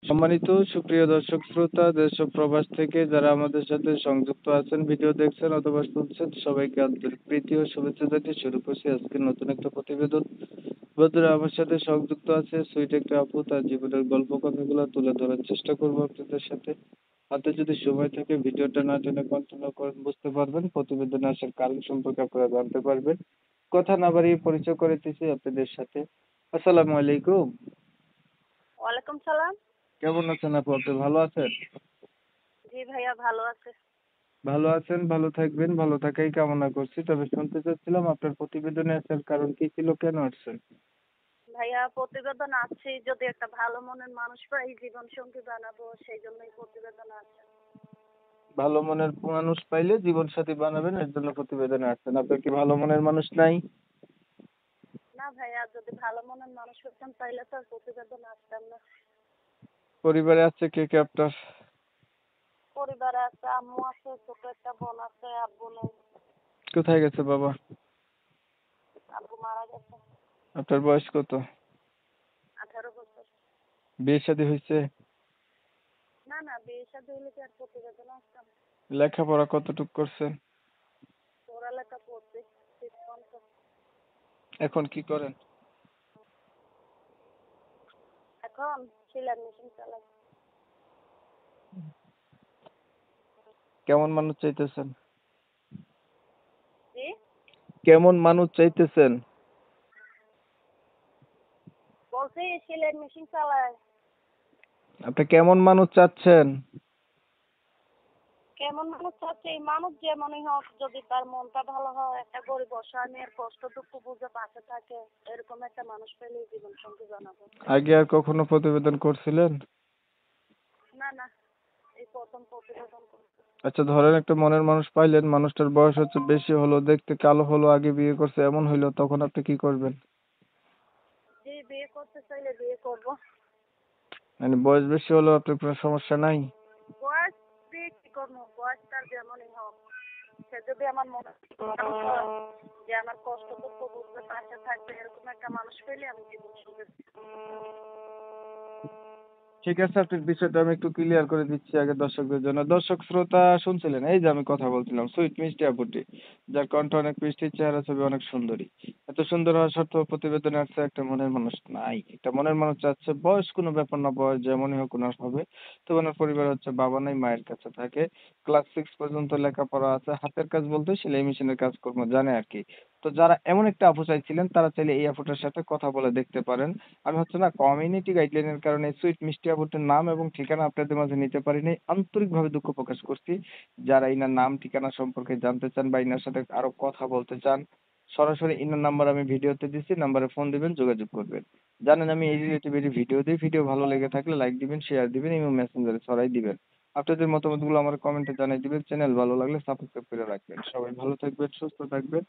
সম্মানিত সুপ্রিয় দর্শক শ্রোতা দেশ ও প্রবাস থেকে যারা আমাদের সাথে সংযুক্ত আছেন, ভিডিও দেখছেন অথবা শুনছেন, সবাইকে আন্তরিক প্রীতি ও শুভেচ্ছা জানিয়ে শুরু করছি আজকে নতুন একটা প্রতিবেদন। বন্ধুরা, আমার সাথে সংযুক্ত আছে সুইট একটা আপু, তার জীবনের গল্প কথাগুলো তুলে ধরার চেষ্টা করবো আপনাদের সাথে। হাতে যদি সময় থাকে ভিডিওটা না টেনে কন্টিনিউ করেন, বুঝতে পারবেন প্রতিবেদনে আসার কারণ সম্পর্কে আপনারা জানতে পারবেন। কথা না বাড়িয়ে পরিচয় করে দিচ্ছি আপনাদের সাথে। আসসালামু আলাইকুম। ওয়ালাইকুম সালাম। কেমন আছেন আপু? আপনি ভালো আছেন? জি ভাইয়া, ভালো আছে। ভালো আছেন, ভালো থাকবেন, ভালো থাকাই কামনা করছি। তবে শুনতে চাচ্ছিলাম আপনার প্রতিবেদনে আসার কারণ কি ছিল, কেন আসছেন? ভাইয়া, প্রতিবেদন আছে যদি একটা ভালো মনের মানুষ পাই জীবন সঙ্গী বানাবো, সেই জন্যই প্রতিবেদন আছে। ভালো মনের মানুষ পাইলে জীবন সাথী বানাবেন, এর জন্য প্রতিবেদনে আসছেন। আপনার কি ভালো মনের মানুষ নাই? না ভাইয়া, যদি ভালো মনের মানুষ হতাম তাইলে তো আর প্রতিবেদন আসতাম না। পরিবারে আছে কে কে আপনার? পরিবারে আছে, আম্মু আছে, ছোট একটা বোন আছে, আব্বু নেই। কোথায় গেছে বাবা? আব্বু মারা গেছে। আপনার বয়স কত? 18 বছর। বিয়ে শাদী হয়েছে? না না, বিয়ে শাদী হলে কি আর প্রতিবেদন আসতাম? লেখাপড়া কতটুকু করছেন? পড়ালেখা পড়ছি 6 months। এখন কি করেন? এখন সেলাই মেশিন চালাই। কেমন মানুষ চাইতেছেন? জি, কেমন মানুষ চাইতেছেন? বলছি সেলাই মেশিন চালাই। আপনি কেমন মানুষ চাচ্ছেন? কেমন মানুষ চাচ্ছে, এই মানুষ যেমনই হোক, যদি তার মনটা ভালো হয়, একটা গরিব অসহায়ের কষ্ট দুঃখ বুঝে পাশে থাকে, এরকম একটা মানুষ পেলেই জীবন সঙ্গী বানাবো। আগে আর কখনো প্রতিবেদন করছিলেন? না না, এই প্রথম প্রতিবেদন করছি। আচ্ছা, ধরেন একটা মনের মানুষ পাইলেন, মানুষটার বয়স হচ্ছে বেশি হলো, দেখতে কালো হলো, আগে বিয়ে করছে এমন হইলো, তখন আপনি কি করবেন? যে বিয়ে করতে চাইলে বিয়ে করবো। মানে বয়স বেশি হলো আপনার কোনো সমস্যা নাই? বয়স দিয়ে কি করবো, বয়স তার যেমনই হোক, সে যদি আমার মনে হয় যে আমার কষ্ট দুঃখ বুঝতে পাশে থাকবে, এরকম একটা মানুষ পেলে আমি জীবন সঙ্গী। ঠিক আছে, আপনার বিষয়টা আমি একটু ক্লিয়ার করে দিচ্ছি আগে দর্শকদের জন্য। দর্শক শ্রোতা শুনছিলেন, এই যে আমি কথা বলছিলাম সুইট মিষ্টি আপুটি, যার কণ্ঠ অনেক মিষ্টি, চেহারা ছবি অনেক সুন্দরী। এত সুন্দর হওয়া সত্ত্বেও প্রতিবেদনে আসছে একটা মনের মানুষ নাই। একটা মনের মানুষ চাচ্ছে, বয়স কোনো ব্যাপার না, বয়স যেমনই হোক ওনার হবে। তো ওনার পরিবার হচ্ছে বাবা নাই, মায়ের কাছে থাকে। ক্লাস 6 পর্যন্ত লেখাপড়া আছে, হাতের কাজ বলতে সেলাই মেশিনের কাজকর্ম জানে আর কি। তো যারা এমন একটা আপু চাইছিলেন, তারা চাইলে এই আপুটার সাথে কথা বলে দেখতে পারেন। আমি হচ্ছে না কমিউনিটি গাইডলাইনের কারণে সুইট মিষ্টি আপুটার নাম এবং ঠিকানা আপনাদের মাঝে নিতে পারিনি, আন্তরিকভাবে দুঃখ প্রকাশ করছি। যারা ইনার নাম ঠিকানা সম্পর্কে জানতে চান বা ইনার সাথে আরো কথা বলতে চান, সরাসরি ইনার নাম্বার আমি ভিডিওতে দিচ্ছি, নাম্বারে ফোন দিবেন, যোগাযোগ করবেন। জানেন আমি এই রিলেটিভ ভিডিও দিই, ভিডিও ভালো লেগে থাকলে লাইক দিবেন, শেয়ার দিবেন এবং মেসেঞ্জারে ছড়াই দিবেন। আপনাদের মতামতগুলো আমার কমেন্টে জানাই দিবেন। চ্যানেল ভালো লাগলে সাবস্ক্রাইব করে রাখবেন। সবাই ভালো থাকবেন, সুস্থ থাকবেন।